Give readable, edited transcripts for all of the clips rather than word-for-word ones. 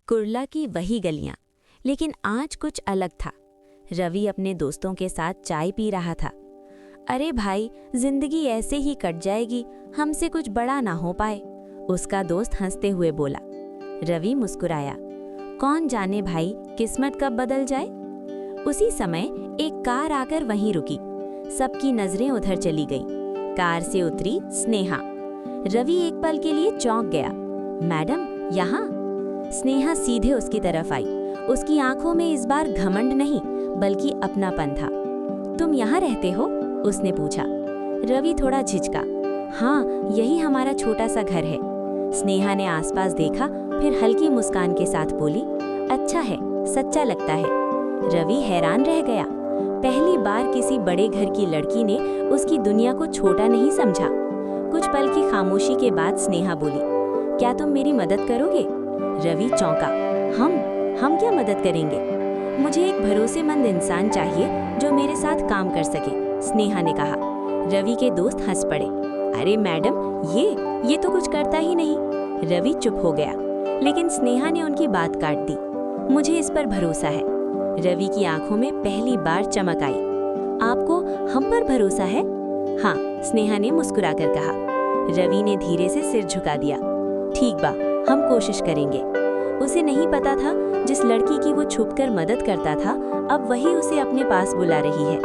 कुर्ला की वही गलियां, लेकिन आज कुछ अलग था। रवि अपने दोस्तों के साथ चाय पी रहा था। अरे भाई, जिंदगी ऐसे ही कट जाएगी, हमसे कुछ बड़ा ना हो पाए, उसका दोस्त हंसते हुए बोला। रवि मुस्कुराया। कौन जाने भाई, किस्मत कब बदल जाए। उसी समय एक कार आकर वहीं रुकी। सबकी नजरें उधर चली गई। कार से उतरी स्नेहा। रवि एक पल के लिए चौंक गया। मैडम, यहाँ? स्नेहा सीधे उसकी तरफ आई। उसकी आंखों में इस बार घमंड नहीं, बल्कि अपनापन था। तुम यहाँ रहते हो? उसने पूछा। रवि थोड़ा झिझका। हाँ, यही हमारा छोटा सा घर है। स्नेहा ने आसपास देखा, फिर हल्की मुस्कान के साथ बोली, अच्छा है, सच्चा लगता है। रवि हैरान रह गया। पहली बार किसी बड़े घर की लड़की ने उसकी दुनिया को छोटा नहीं समझा। कुछ पल की खामोशी के बाद स्नेहा बोली, क्या तुम मेरी मदद करोगे? रवि चौंका। हम क्या मदद करेंगे? मुझे एक भरोसेमंद इंसान चाहिए जो मेरे साथ काम कर सके, स्नेहा ने कहा। रवि के दोस्त हंस पड़े। अरे मैडम, ये तो कुछ करता ही नहीं। रवि चुप हो गया, लेकिन स्नेहा ने उनकी बात काट दी। मुझे इस पर भरोसा है। रवि की आंखों में पहली बार चमक आई। आपको हम पर भरोसा है? हाँ, स्नेहा ने मुस्कुराकर कहा। रवि ने धीरे से सिर झुका दिया। ठीक बा, हम कोशिश करेंगे। उसे नहीं पता था, जिस लड़की की वो छुपकर मदद करता था, अब वही उसे अपने पास बुला रही है।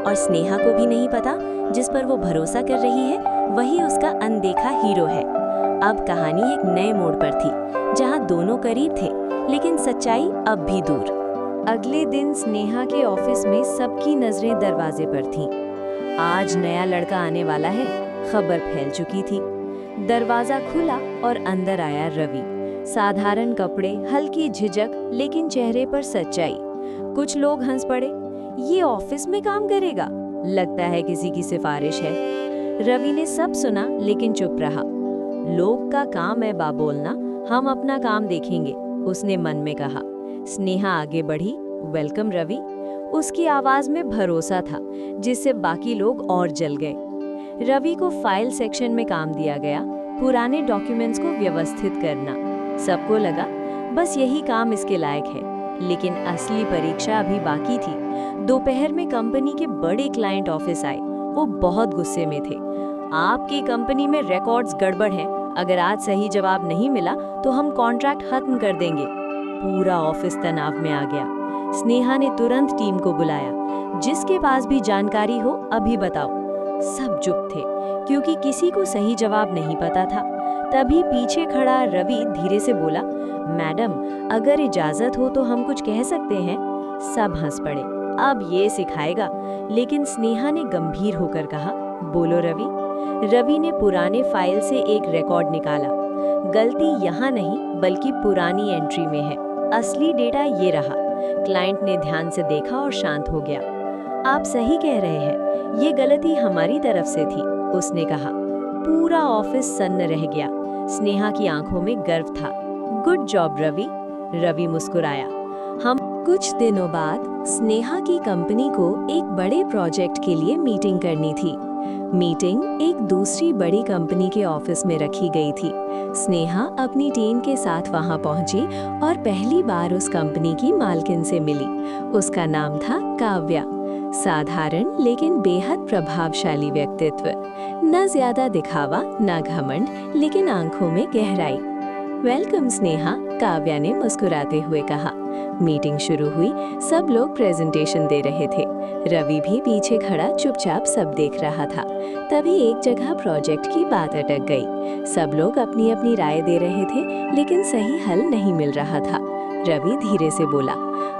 और स्नेहा को भी नहीं पता, जिस पर वो भरोसा कर रही है, वही उसका अनदेखा हीरो है। अब कहानी एक नए मोड़ पर थी, जहां दोनों करीब थे, लेकिन सच्चाई अब भी दूर। अगले दिन स्नेहा के ऑफिस में सबकी नजरें दरवाजे पर थीं। आज नया लड़का आने वाला है, खबर फैल चुकी थी। दरवाजा खुला और अंदर आया रवि। साधारण कपड़े, हल्की झिझक, लेकिन चेहरे पर सच्चाई। कुछ लोग हंस पड़े। ये ऑफिस में काम करेगा? लगता है किसी की सिफारिश है। रवि ने सब सुना, लेकिन चुप रहा। लोग का काम है बा बोलना, हम अपना काम देखेंगे, उसने मन में कहा। स्नेहा आगे बढ़ी। वेलकम रवि। उसकी आवाज में भरोसा था, जिससे बाकी लोग और जल गए। रवि को फाइल सेक्शन में काम दिया गया, पुराने डॉक्यूमेंट्स को व्यवस्थित करना। सबको लगा बस यही काम इसके लायक है, लेकिन असली परीक्षा अभी बाकी थी। दोपहर में कंपनी के बड़े क्लाइंट ऑफिस आए। वो बहुत गुस्से में थे। आपकी कंपनी में रिकॉर्ड्स गड़बड़ हैं। अगर आज सही जवाब नहीं मिला तो हम कॉन्ट्रैक्ट खत्म कर देंगे। पूरा ऑफिस तनाव में आ गया। स्नेहा ने तुरंत टीम को बुलाया। जिसके पास भी जानकारी हो अभी बताओ। सब चुप थे, क्योंकि किसी को सही जवाब नहीं पता था। तभी पीछे खड़ा रवि धीरे से बोला, मैडम, अगर इजाजत हो तो हम कुछ कह सकते हैं। सब हंस पड़े। अब ये सिखाएगा। लेकिन स्नेहा ने गंभीर होकर कहा, बोलो रवि। रवि ने पुराने फाइल से एक रिकॉर्ड निकाला। गलती यहाँ नहीं, बल्कि पुरानी एंट्री में है। असली डेटा ये रहा। क्लाइंट ने ध्यान से देखा और शांत हो गया। आप सही कह रहे हैं, ये गलती हमारी तरफ से थी, उसने कहा। पूरा ऑफिस सन्न रह गया। स्नेहा की आंखों में गर्व था। Good job Ravi. रवि मुस्कुराया। हम कुछ दिनों बाद स्नेहा की कंपनी को एक बड़े प्रोजेक्ट के लिए मीटिंग करनी थी। मीटिंग एक दूसरी बड़ी कंपनी के ऑफिस में रखी गई थी। स्नेहा अपनी टीम के साथ वहां पहुंची और पहली बार उस कंपनी की मालकिन से मिली। उसका नाम था काव्या। साधारण लेकिन बेहद प्रभावशाली व्यक्तित्व। न ज्यादा दिखावा, न घमंड, लेकिन आंखों में गहराई। वेलकम स्नेहा, काव्या ने मुस्कुराते हुए कहा। मीटिंग शुरू हुई। सब लोग प्रेजेंटेशन दे रहे थे। रवि भी पीछे खड़ा चुपचाप सब देख रहा था। तभी एक जगह प्रोजेक्ट की बात अटक गई। सब लोग अपनी अपनी राय दे रहे थे, लेकिन सही हल नहीं मिल रहा था। रवि धीरे से बोला,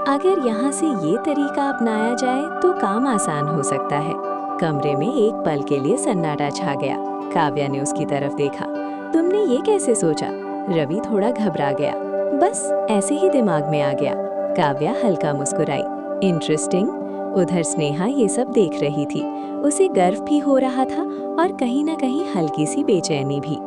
अगर यहाँ से ये तरीका अपनाया जाए तो काम आसान हो सकता है। कमरे में एक पल के लिए सन्नाटा छा गया। काव्या ने उसकी तरफ देखा। तुमने ये कैसे सोचा? रवि थोड़ा घबरा गया। बस ऐसे ही दिमाग में आ गया। काव्या हल्का मुस्कुराई। इंटरेस्टिंग। उधर स्नेहा ये सब देख रही थी। उसे गर्व भी हो रहा था और कहीं ना कहीं हल्की सी बेचैनी भी।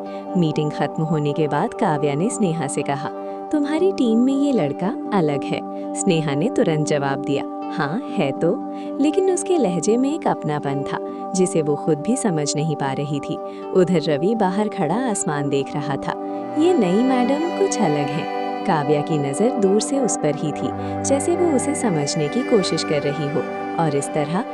मीटिंग खत्म होने के बाद काव्या ने स्नेहा से कहा, तुम्हारी टीम में ये लड़का अलग है। स्नेहा ने तुरंत जवाब दिया, हाँ है तो, लेकिन उसके लहजे में एक अपनापन था जिसे वो खुद भी समझ नहीं पा रही थी। उधर रवि बाहर खड़ा आसमान देख रहा था। ये नई मैडम कुछ अलग है। काव्या की नज़र दूर से उस पर ही थी, जैसे वो उसे समझने की कोशिश कर रही हो। और इस तरह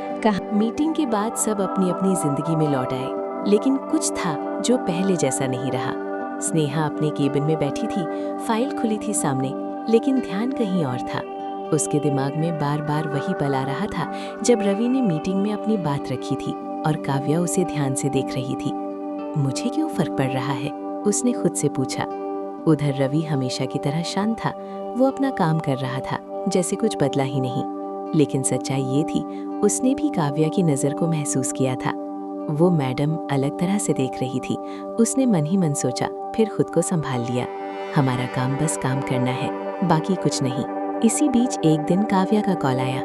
मीटिंग के बाद सब अपनी अपनी जिंदगी में लौट आए, लेकिन कुछ था जो पहले जैसा नहीं रहा। स्नेहा अपने केबिन में बैठी थी, फाइल खुली थी सामने, लेकिन ध्यान कहीं और था। उसके दिमाग में बार बार वही पल आ रहा था जब रवि ने मीटिंग में अपनी बात रखी थी और काव्या उसे ध्यान से देख रही थी। मुझे क्यों फर्क पड़ रहा है, उसने खुद से पूछा। उधर रवि हमेशा की तरह शांत था। वो अपना काम कर रहा था, जैसे कुछ बदला ही नहीं। लेकिन सच्चाई ये थी, उसने भी काव्या की नज़र को महसूस किया था। वो मैडम अलग तरह से देख रही थी। उसने मन ही मन सोचा, फिर खुद को संभाल लिया। हमारा काम बस काम करना है, बाकी कुछ नहीं। इसी बीच एक दिन काव्या का कॉल आया।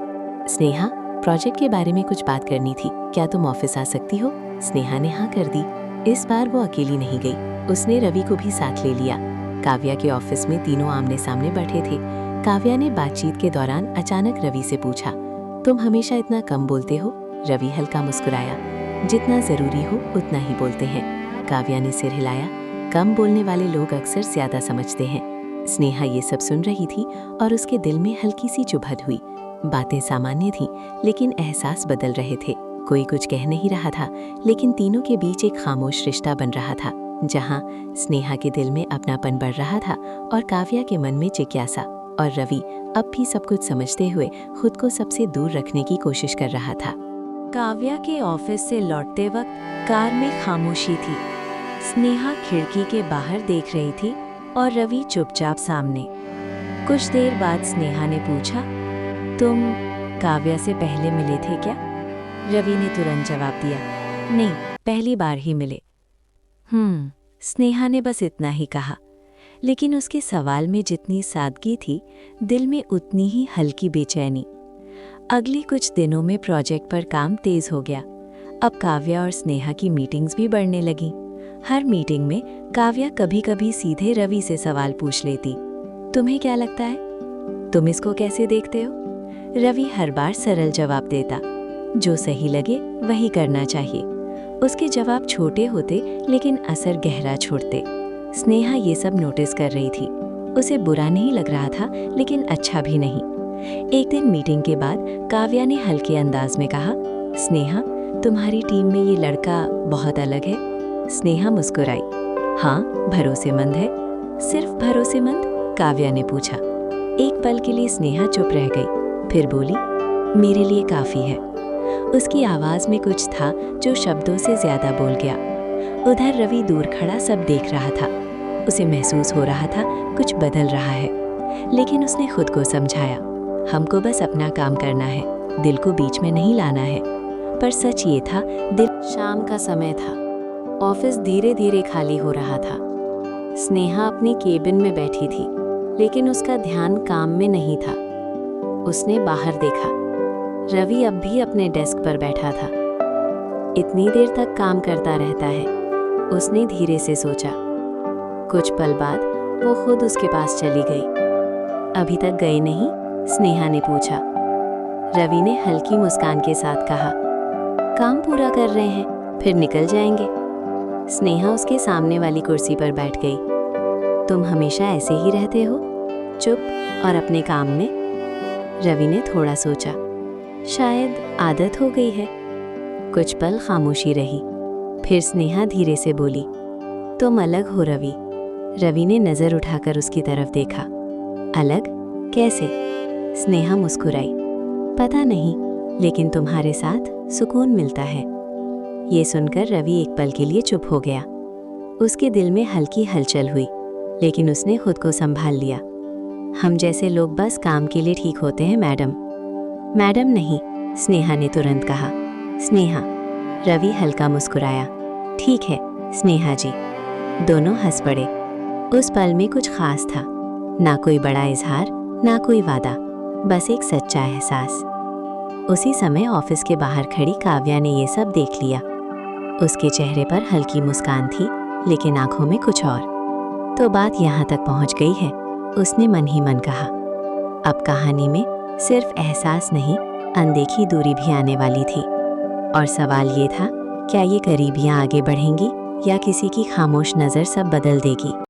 स्नेहा, प्रोजेक्ट के बारे में कुछ बात करनी थी, क्या तुम ऑफिस आ सकती हो? स्नेहा ने हाँ कर दी। इस बार वो अकेली नहीं गई, उसने रवि को भी साथ ले लिया। काव्या के ऑफिस में तीनों आमने सामने बैठे थे। काव्या ने बातचीत के दौरान अचानक रवि से पूछा, तुम हमेशा इतना कम बोलते हो? रवि हल्का मुस्कुराया, जितना जरूरी हो उतना ही बोलते हैं। काव्या ने सिर हिलाया, कम बोलने वाले लोग अक्सर ज्यादा समझते हैं। स्नेहा ये सब सुन रही थी और उसके दिल में हल्की सी चुभन हुई। बातें सामान्य थीं, लेकिन एहसास बदल रहे थे। कोई कुछ कह नहीं रहा था, लेकिन तीनों के बीच एक खामोश रिश्ता बन रहा था, जहां स्नेहा के दिल में अपनापन बढ़ रहा था और काव्या के मन में जिज्ञासा। और रवि अब भी सब कुछ समझते हुए खुद को सबसे दूर रखने की कोशिश कर रहा था। काव्या के ऑफिस से लौटते वक्त कार में खामोशी थी। स्नेहा खिड़की के बाहर देख रही थी और रवि चुपचाप सामने। कुछ देर बाद स्नेहा ने पूछा, तुम काव्या से पहले मिले थे क्या? रवि ने तुरंत जवाब दिया, नहीं, पहली बार ही मिले। स्नेहा ने बस इतना ही कहा, लेकिन उसके सवाल में जितनी सादगी थी, दिल में उतनी ही हल्की बेचैनी। अगली कुछ दिनों में प्रोजेक्ट पर काम तेज हो गया। अब काव्या और स्नेहा की मीटिंग्स भी बढ़ने लगीं। हर मीटिंग में काव्या कभी कभी सीधे रवि से सवाल पूछ लेती, तुम्हें क्या लगता है? तुम इसको कैसे देखते हो? रवि हर बार सरल जवाब देता, जो सही लगे वही करना चाहिए। उसके जवाब छोटे होते, लेकिन असर गहरा छोड़ते। स्नेहा ये सब नोटिस कर रही थी। उसे बुरा नहीं लग रहा था, लेकिन अच्छा भी नहीं। एक दिन मीटिंग के बाद काव्या ने हल्के अंदाज में कहा, स्नेहा, तुम्हारी टीम में ये लड़का बहुत अलग है। स्नेहा मुस्कुराई, हाँ, भरोसेमंद है। सिर्फ भरोसेमंद? काव्या ने पूछा। एक पल के लिए स्नेहा चुप रह गई, फिर बोली, मेरे लिए काफी है। उसकी आवाज में कुछ था जो शब्दों से ज्यादा बोल गया। उधर रवि दूर खड़ा सब देख रहा था। उसे महसूस हो रहा था कुछ बदल रहा है, लेकिन उसने खुद को समझाया, हमको बस अपना काम करना है, दिल को बीच में नहीं लाना है। पर सच ये था, शाम का समय था। ऑफिस धीरे धीरे खाली हो रहा था। स्नेहा अपनी केबिन में बैठी थी, लेकिन उसका ध्यान काम में नहीं था। उसने बाहर देखा, रवि अब भी अपने डेस्क पर बैठा था। इतनी देर तक काम करता रहता है, उसने धीरे से सोचा। कुछ पल बाद वो खुद उसके पास चली गई। अभी तक गए नहीं? स्नेहा ने पूछा। रवि ने हल्की मुस्कान के साथ कहा, काम पूरा कर रहे हैं, फिर निकल जाएंगे। स्नेहा उसके सामने वाली कुर्सी पर बैठ गई। तुम हमेशा ऐसे ही रहते हो, चुप और अपने काम में? रवि ने थोड़ा सोचा, शायद आदत हो गई है। कुछ पल खामोशी रही, फिर स्नेहा धीरे से बोली, तुम अलग हो रवि। रवि ने नजर उठाकर उसकी तरफ देखा। अलग? कैसे? स्नेहा मुस्कुराई, पता नहीं, लेकिन तुम्हारे साथ सुकून मिलता है। ये सुनकर रवि एक पल के लिए चुप हो गया। उसके दिल में हल्की हलचल हुई, लेकिन उसने खुद को संभाल लिया। हम जैसे लोग बस काम के लिए ठीक होते हैं मैडम। मैडम नहीं, स्नेहा ने तुरंत कहा। स्नेहा। रवि हल्का मुस्कुराया। ठीक है स्नेहा जी। दोनों हंस पड़े। उस पल में कुछ खास था, ना कोई बड़ा इजहार, ना कोई वादा, बस एक सच्चा एहसास। उसी समय ऑफिस के बाहर खड़ी काव्या ने ये सब देख लिया। उसके चेहरे पर हल्की मुस्कान थी, लेकिन आंखों में कुछ और। तो बात यहाँ तक पहुँच गई है, उसने मन ही मन कहा। अब कहानी में सिर्फ एहसास नहीं, अनदेखी दूरी भी आने वाली थी। और सवाल ये था, क्या ये करीबियाँ आगे बढ़ेंगी या किसी की खामोश नज़र सब बदल देगी।